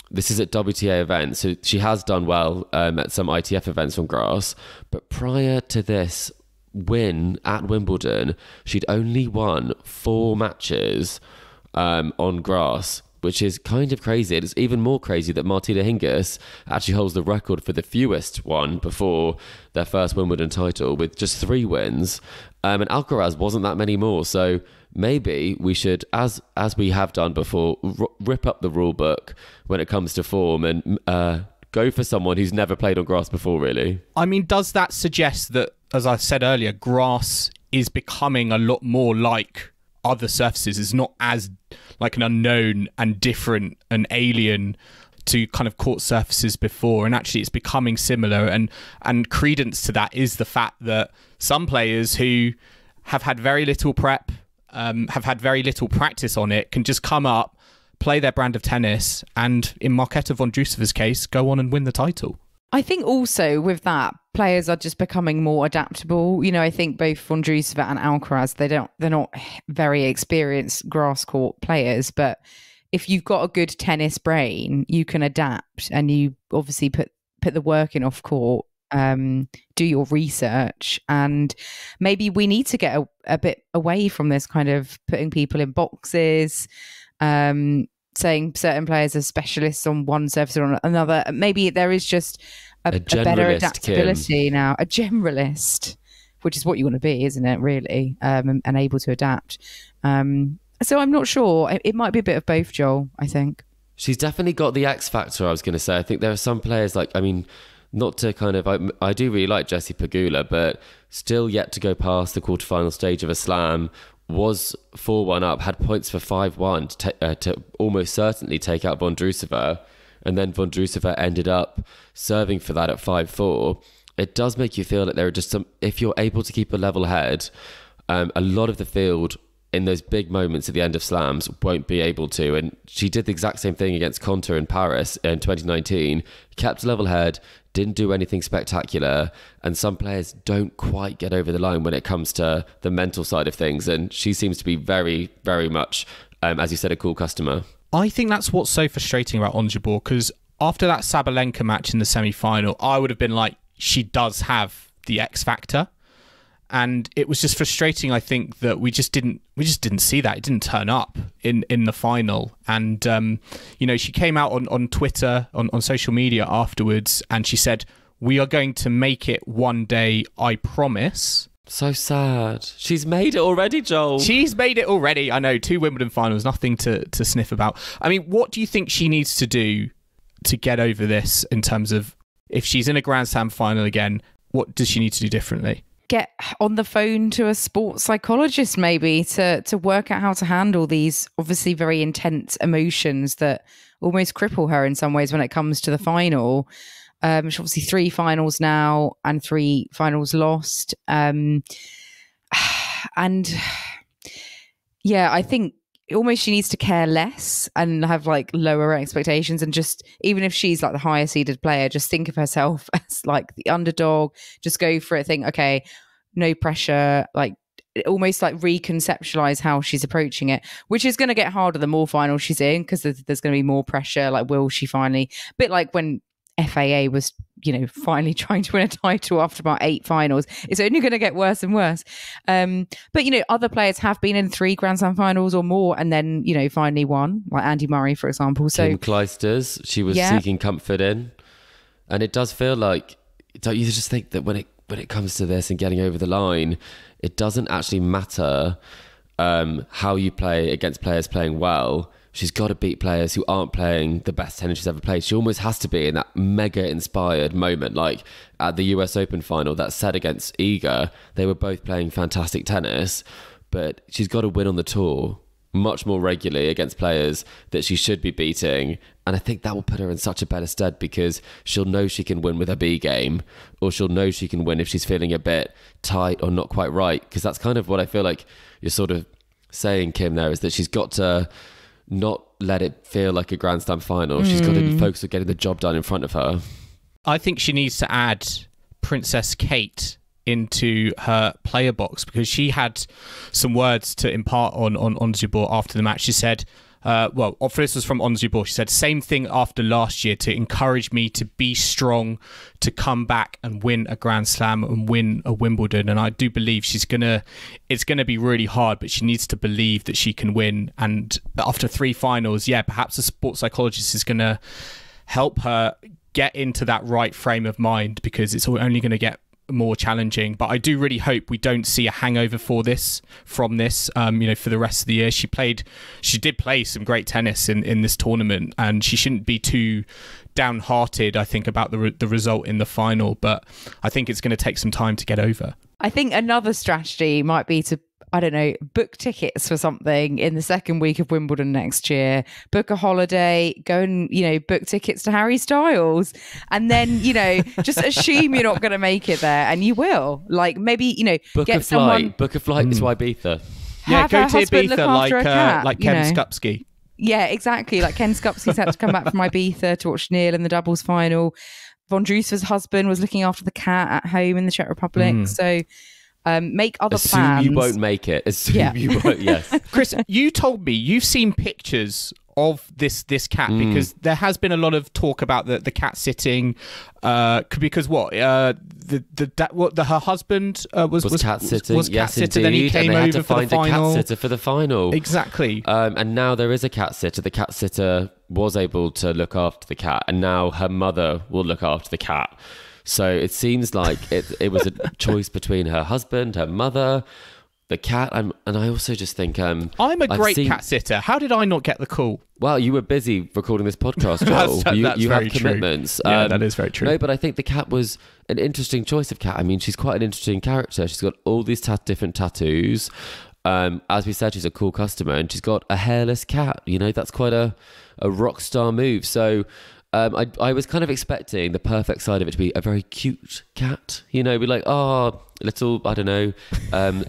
this is at WTA events, so she has done well at some ITF events on grass, but prior to this win at Wimbledon, she'd only won 4 matches on grass, which is kind of crazy. It's even more crazy that Martina Hingis actually holds the record for the fewest won before their first Wimbledon title, with just 3 wins. And Alcaraz wasn't that many more. So maybe we should, as we have done before, rip up the rule book when it comes to form and go for someone who's never played on grass before, really. I mean, does that suggest that, as I said earlier, grass is becoming a lot more like other surfaces? It's not as like an unknown and different and alien to kind of court surfaces before, and actually it's becoming similar, and credence to that is the fact that some players who have had very little prep, have had very little practice on it, can just come up, play their brand of tennis, and in Marketa Vondrousova's case, go on and win the title. I think also with that, players are just becoming more adaptable. You know, I think both Vondrousova and Alcaraz, they're not very experienced grass court players, but if you've got a good tennis brain, you can adapt, and you obviously put the work in off court, do your research, and maybe we need to get a bit away from this kind of putting people in boxes, saying certain players are specialists on one surface or on another. Maybe there is just a better adaptability now. A generalist, which is what you want to be, isn't it, really? And able to adapt. So I'm not sure. It might be a bit of both, Joel, I think. She's definitely got the X factor, I was going to say. I think there are some players like, I mean, not to kind of... I do really like Jessie Pegula, but still yet to go past the quarterfinal stage of a slam, was 4-1 up, had points for 5-1 to almost certainly take out Vondrousova, and then Vondrousova ended up serving for that at 5-4. It does make you feel that there are just some... If you're able to keep a level head, a lot of the field in those big moments at the end of slams won't be able to. And she did the exact same thing against Konta in Paris in 2019, kept a level head, didn't do anything spectacular. And some players don't quite get over the line when it comes to the mental side of things. And she seems to be very, very much, as you said, a cool customer. I think that's what's so frustrating about Ons Jabeur, because after that Sabalenka match in the semi-final, I would have been like, she does have the X factor. And it was just frustrating, I think, that we just didn't see that. It didn't turn up in the final. And, she came out on Twitter, on social media afterwards, and she said, "We are going to make it one day, I promise." So sad. She's made it already, Joel. She's made it already. I know, 2 Wimbledon finals, nothing to sniff about. I mean, what do you think she needs to do to get over this in terms of, if she's in a Grand Slam final again, what does she need to do differently? Get on the phone to a sports psychologist, maybe, to work out how to handle these obviously very intense emotions that almost cripple her in some ways when it comes to the final. She's obviously 3 finals now and 3 finals lost. And yeah, I think almost she needs to care less and have like lower expectations, and just, even if she's like the higher seeded player, just think of herself as like the underdog, just go for it, think, okay, no pressure, like almost like reconceptualize how she's approaching it, which is going to get harder the more finals she's in, because there's going to be more pressure. Like, will she finally, a bit like when FAA was, finally trying to win a title after about 8 finals. It's only going to get worse and worse. But, other players have been in 3 Grand Slam finals or more and then, finally won, like Andy Murray, for example. So Kim Clijsters, she was seeking comfort in. And it does feel like, don't you just think that when it comes to this and getting over the line, it doesn't actually matter how you play against players playing well. She's got to beat players who aren't playing the best tennis she's ever played. She almost has to be in that mega inspired moment, like at the US Open final, that set against Iga. They were both playing fantastic tennis, but she's got to win on the tour much more regularly against players that she should be beating. And I think that will put her in such a better stead, because she'll know she can win with her B game, or she'll know she can win if she's feeling a bit tight or not quite right. Because that's kind of what I feel like you're sort of saying, Kim, there, is that she's got to not let it feel like a Grand Slam final. She's got to focus on getting the job done in front of her. I think she needs to add Princess Kate into her player box, because she had some words to impart on Ons Jabeur after the match. She said, this was from Ons Jabeur. She said, "Same thing after last year, to encourage me to be strong, to come back and win a Grand Slam and win a Wimbledon." And I do believe it's going to be really hard, but she needs to believe that she can win. And after 3 finals, perhaps a sports psychologist is going to help her get into that right frame of mind, because it's only going to get more challenging. But I do really hope we don't see a hangover from this for the rest of the year. She did play some great tennis in this tournament, and she shouldn't be too downhearted, I think, about the result in the final. But I think it's going to take some time to get over. I think another strategy might be to, book tickets for something in the second week of Wimbledon next year, book a holiday, go and, book tickets to Harry Styles, and then, just assume you're not going to make it there, and you will. Like, maybe, book a flight to Ibiza. Yeah, go to Ibiza like Ken Skupski. Yeah, exactly. Like Ken Skupski's had to come back from Ibiza to watch Neal in the doubles final. Vondrousova's husband was looking after the cat at home in the Czech Republic. So make other plans. Assume you won't make it. You won't. Yes. Chris, you told me you've seen pictures of this cat, because there has been a lot of talk about the cat sitting, because her husband was cat sitting. Was cat yes, sitter. Indeed. Then he came and they over had to for find the final. a cat sitter for the final. Exactly. And now there is a cat sitter. The cat sitter was able to look after the cat, and now her mother will look after the cat. So it seems like it was a choice between her husband, her mother, the cat, and I also just think I'm a great cat sitter. How did I not get the call? Well, you were busy recording this podcast, Joel. you very have commitments. True. Yeah, that is very true. No, but I think the cat was an interesting choice of cat. I mean, she's quite an interesting character. She's got all these different tattoos. As we said, she's a cool customer, and she's got a hairless cat. That's quite a rock star move. So I was kind of expecting the perfect side of it to be a very cute cat. You know, be like, oh, little, I don't know,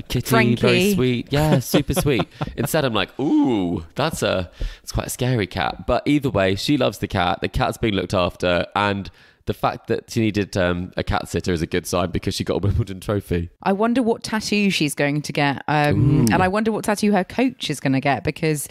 kitty, Frankie. very sweet. Yeah, super sweet. Instead, I'm like, ooh, it's quite a scary cat. But either way, she loves the cat. The cat's being looked after. And the fact that she needed a cat sitter is a good sign because she got a Wimbledon trophy. I wonder what tattoo she's going to get. And I wonder what tattoo her coach is going to get, because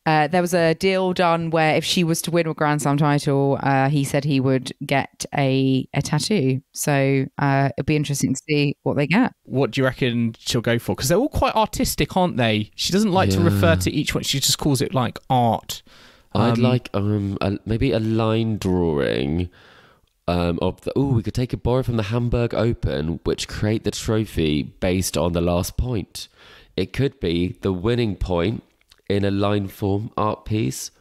there was a deal done where if she was to win a Grand Slam title, he said he would get a tattoo. So it'll be interesting to see what they get. What do you reckon she'll go for? Because they're all quite artistic, aren't they? She doesn't like to refer to each one. She just calls it like art. I'd like maybe a line drawing of the... we could take a borrow from the Hamburg Open, which create the trophy based on the last point. It could be the winning point in a line form art piece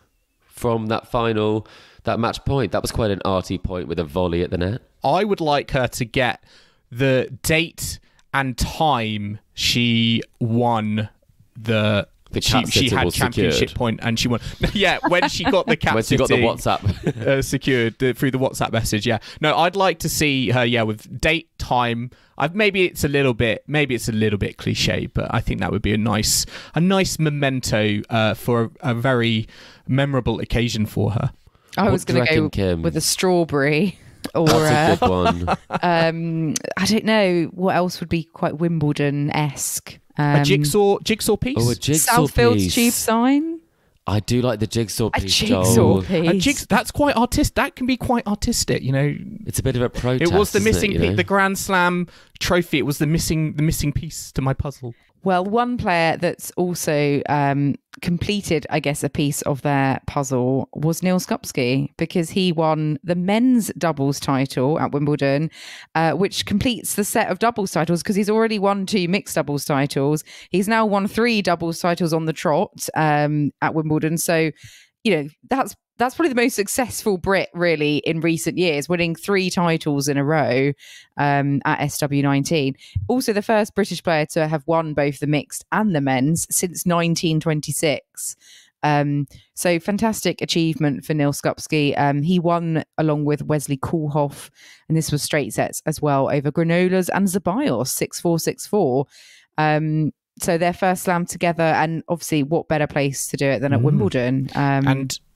from that match point. That was quite an arty point with a volley at the net. I would like her to get the date and time she won she had championship secured. Point and she won. Yeah, when she got the cat when she got the WhatsApp secured through the WhatsApp message. Yeah, no, I'd like to see her. Yeah, with date, time. Maybe it's a little bit cliche, but I think that would be a nice memento for a very memorable occasion for her. I was going to go Kim? With a strawberry. Or that's a good one. I don't know what else would be quite Wimbledon-esque. A jigsaw piece? Oh, a jigsaw Southfield's piece. Tube sign? I do like the jigsaw piece. A jigsaw piece. That's quite artistic. That can be quite artistic, you know. It's a bit of a protest. It was the missing piece, the Grand Slam trophy. It was the missing piece to my puzzle. Well, one player that's also completed, I guess, a piece of their puzzle was Neal Skupski, because he won the men's doubles title at Wimbledon, which completes the set of doubles titles, because he's already won 2 mixed doubles titles. He's now won 3 doubles titles on the trot at Wimbledon. So, you know, that's probably the most successful Brit really in recent years, winning 3 titles in a row at SW19. Also the first British player to have won both the mixed and the men's since 1926. So fantastic achievement for Neal Skupski. He won along with Wesley Koolhof, and this was straight sets as well over Granollers and Zeballos, 6-4, 6-4. So their first slam together, and obviously what better place to do it than at Wimbledon.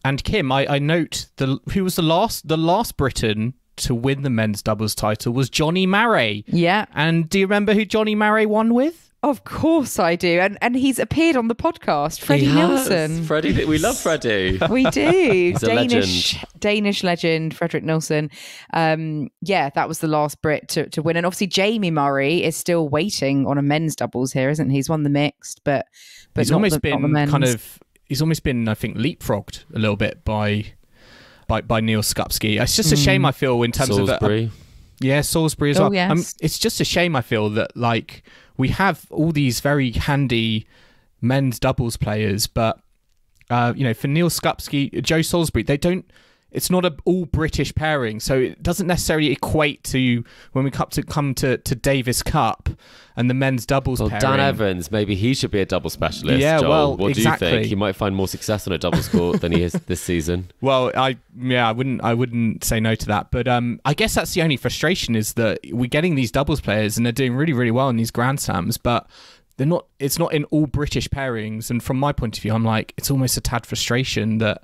And Kim, I note who was the last Briton to win the men's doubles title was Johnny Marais. Yeah. And do you remember who Johnny Marais won with? Of course I do. And he's appeared on the podcast, Freddie Nilsson. Freddie, we love Freddie. We do. He's a legend. Danish legend, Fredrik Nilsson. Yeah, that was the last Brit to win. And obviously Jamie Murray is still waiting on a men's doubles here, isn't he? He's won the mixed, but he's almost been he's almost been, I think, leapfrogged a little bit by Neal Skupski. It's just a shame, I feel, in terms Salisbury. of Salisbury as well. Yes. It's just a shame, I feel, that like we have all these very handy men's doubles players, but you know, for Neal Skupski, Joe Salisbury, they don't. It's not an all British pairing, so it doesn't necessarily equate to when we come to Davis Cup and the men's doubles pairing. Dan Evans, maybe he should be a double specialist. Yeah, Joel. well, what exactly. do you think? He might find more success on a doubles court than he is this season. Well, I wouldn't say no to that, but I guess that's the only frustration, is that we're getting these doubles players and they're doing really, really well in these Grand Slams, but it's not in all British pairings. And from my point of view, I'm like, it's almost a tad frustrating that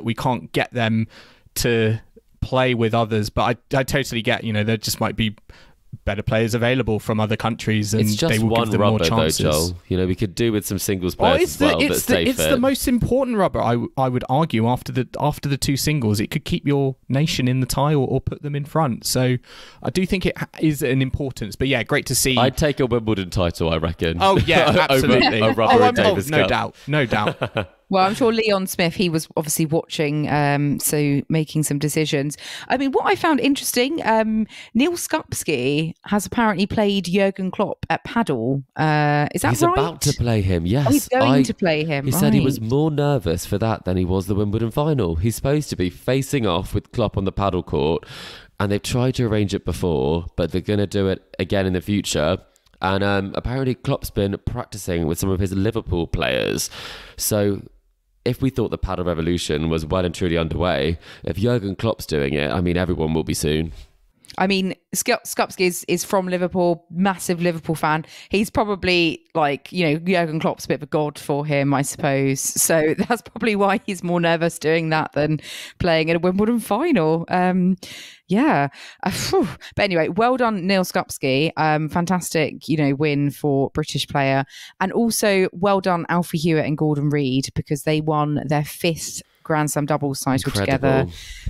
we can't get them to play with others. But I totally get, you know, there just might be better players available from other countries, and it's just they will one give them rubber, more chances. Though, Joel. You know, we could do with some singles players as well. It's the most important rubber, I would argue, after the 2 singles. It could keep your nation in the tie or put them in front. So I do think it is an importance. But yeah, great to see. I'd take a Wimbledon title, I reckon. Oh yeah, absolutely. Over a rubber at Davis Cup. No doubt. Well, I'm sure Leon Smith, he was obviously watching, so making some decisions. I mean, what I found interesting, Neal Skupski has apparently played Jurgen Klopp at paddle. Is that right? He's about to play him, yes. Oh, he's going to play him, He said he was more nervous for that than he was the Wimbledon final. He's supposed to be facing off with Klopp on the paddle court, and they've tried to arrange it before, but they're going to do it again in the future. And apparently Klopp's been practicing with some of his Liverpool players. So if we thought the paddle revolution was well and truly underway, if Jurgen Klopp's doing it, I mean, everyone will be soon. I mean, Skupski is from Liverpool, massive Liverpool fan. He's probably like, Jurgen Klopp's a bit of a god for him, I suppose. So that's probably why he's more nervous doing that than playing in a Wimbledon final. But anyway, well done, Neal Skupski. Fantastic, win for British player. And also well done, Alfie, Hewett and Gordon Reid, because they won their 5th Grand Slam doubles title together,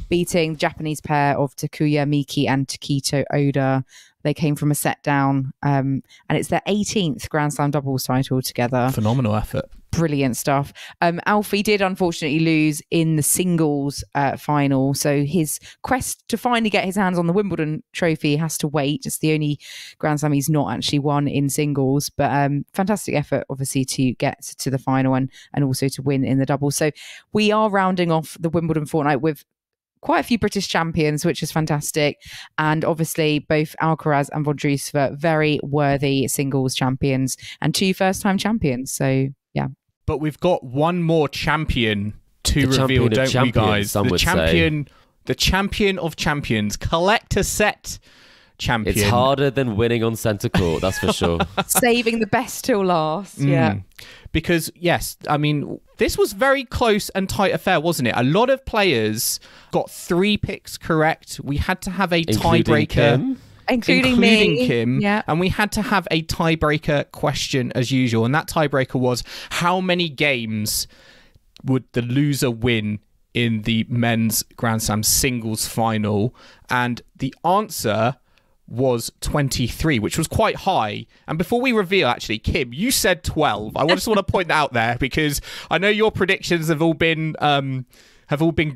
beating the Japanese pair of Takuya Miki and Takito Oda. They came from a set down, and it's their 18th Grand Slam doubles title together. Phenomenal effort. Brilliant stuff. Alfie did unfortunately lose in the singles final, so his quest to finally get his hands on the Wimbledon trophy has to wait. It's the only Grand Slam he's not actually won in singles, but fantastic effort obviously to get to the final and also to win in the doubles. So we are rounding off the Wimbledon fortnight with quite a few British champions, which is fantastic. And obviously both Alcaraz and Vondrousova, very worthy singles champions and 2 first-time champions. So, yeah. But we've got one more champion to reveal, don't we, guys? The champion of champions, collector set champion. It's harder than winning on centre court, that's for sure. Saving the best till last, yeah. Because, yes, I mean, this was very close and tight affair, wasn't it? A lot of players got 3 picks correct. We had to have a tiebreaker. Including me. Kim. Yeah. And we had to have a tiebreaker question as usual. And that tiebreaker was, how many games would the loser win in the men's Grand Slam singles final? And the answer was 23, which was quite high. And before we reveal, actually, Kim, you said 12. I just want to point that out there because I know your predictions have all been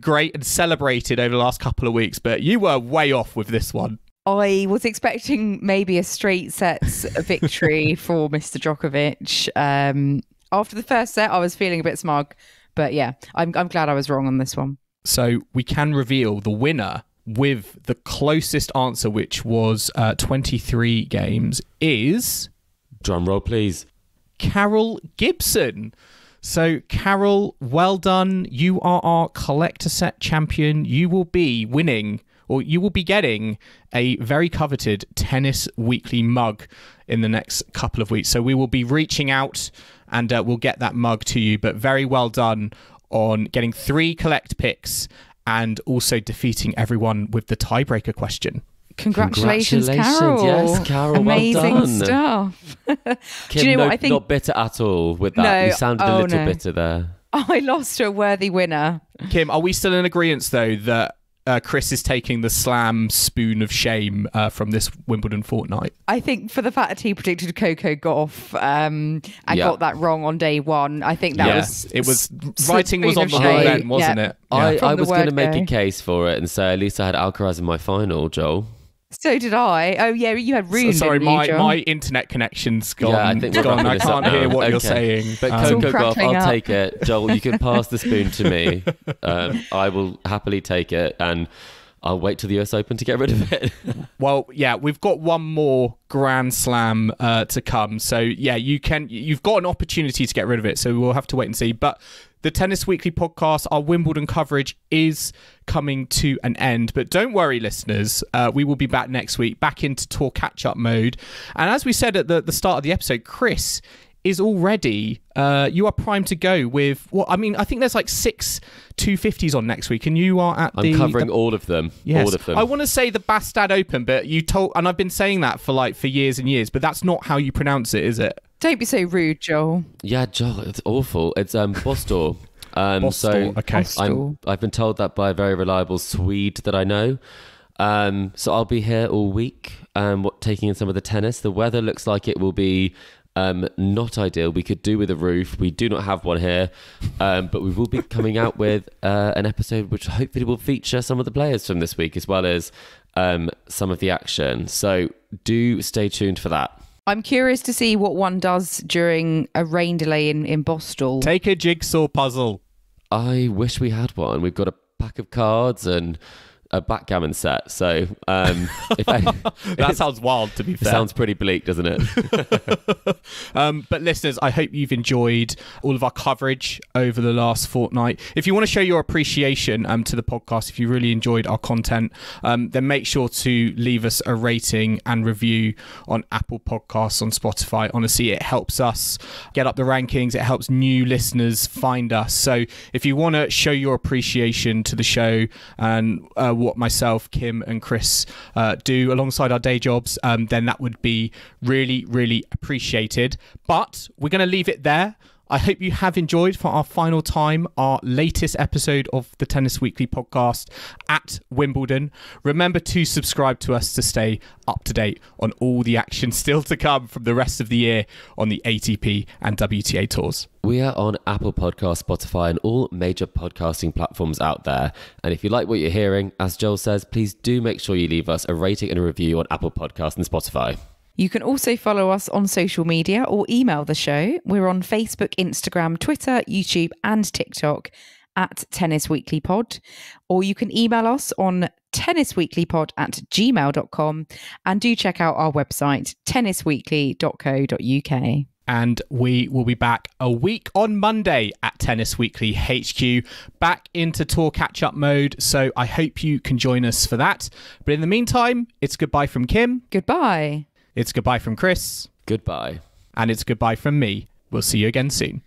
great and celebrated over the last couple of weeks, but you were way off with this one. I was expecting maybe a straight sets victory for Mr. Djokovic. After the first set, I was feeling a bit smug, but yeah, I'm glad I was wrong on this one. So we can reveal the winner with the closest answer, which was 23 games, is... Drum roll, please. Carol Gibson. So, Carol, well done. You are our collector set champion. You will be winning... or you will be getting a very coveted Tennis Weekly mug in the next couple of weeks. So we will be reaching out and we'll get that mug to you. But very well done on getting 3 collect picks and also defeating everyone with the tiebreaker question. Congratulations, Carol. Yes, Carol, amazing well done. Stuff. Kim, do you know what I think? Not bitter at all with that. No. You sounded a little bitter there. I lost to a worthy winner. Kim, are we still in agreement, though, that Chris is taking the slam spoon of shame from this Wimbledon fortnight? I think for the fact that he predicted Coco Gauff and got that wrong on day one, I think that was... It was... Writing was on the whole then, wasn't it? Yeah. I was going to make a case for it and say at least I had Alcaraz in my final, Joel. So did I. Oh, yeah, you had Rune. Sorry, my internet connection's gone. Yeah, I think we're gone. I can't hear what you're saying. But Coco Gauff, I'll take it. Joel, you can pass the spoon to me. I will happily take it, and I'll wait till the US Open to get rid of it. Well, yeah, we've got one more Grand Slam to come. So, yeah, you've got an opportunity to get rid of it. So we'll have to wait and see. But the Tennis Weekly podcast, our Wimbledon coverage is coming to an end. But don't worry, listeners. We will be back next week, back into tour catch-up mode. And as we said at the start of the episode, Chris is already... you are primed to go with... I think there's like 6 250s on next week, and you are at I'm covering all of them. Yes. All of them. I want to say the Bastad Open, but you told... And I've been saying that for years and years, but that's not how you pronounce it, is it? Don't be so rude, Joel. Yeah, Joel, it's awful. It's Bostor. Bostor, so okay. I've been told that by a very reliable Swede that I know. So I'll be here all week, taking in some of the tennis. The weather looks like it will be not ideal. We could do with a roof. We do not have one here, but we will be coming out with an episode which hopefully will feature some of the players from this week as well as some of the action. So do stay tuned for that. I'm curious to see what one does during a rain delay in Boston. Take a jigsaw puzzle. I wish we had one. We've got a pack of cards and a backgammon set. So that sounds wild, to be fair. It sounds pretty bleak, doesn't it? But listeners, I hope you've enjoyed all of our coverage over the last fortnight. If you want to show your appreciation to the podcast, if you really enjoyed our content, then make sure to leave us a rating and review on Apple Podcasts, on Spotify. Honestly, it helps us get up the rankings. It helps new listeners find us. So if you want to show your appreciation to the show and what myself, Kim and Chris do alongside our day jobs, then that would be really, really appreciated. But we're going to leave it there. I hope you have enjoyed, for our final time, our latest episode of the Tennis Weekly podcast at Wimbledon. Remember to subscribe to us to stay up to date on all the action still to come from the rest of the year on the ATP and WTA tours. We are on Apple Podcasts, Spotify, and all major podcasting platforms out there. And if you like what you're hearing, as Joel says, please do make sure you leave us a rating and a review on Apple Podcasts and Spotify. You can also follow us on social media or email the show. We're on Facebook, Instagram, Twitter, YouTube and TikTok at Tennis Weekly Pod. Or you can email us on tennisweeklypod@gmail.com, and do check out our website, tennisweekly.co.uk. And we will be back a week on Monday at Tennis Weekly HQ, back into tour catch-up mode. So I hope you can join us for that. But in the meantime, it's goodbye from Kim. Goodbye. It's goodbye from Chris. Goodbye. And it's goodbye from me. We'll see you again soon.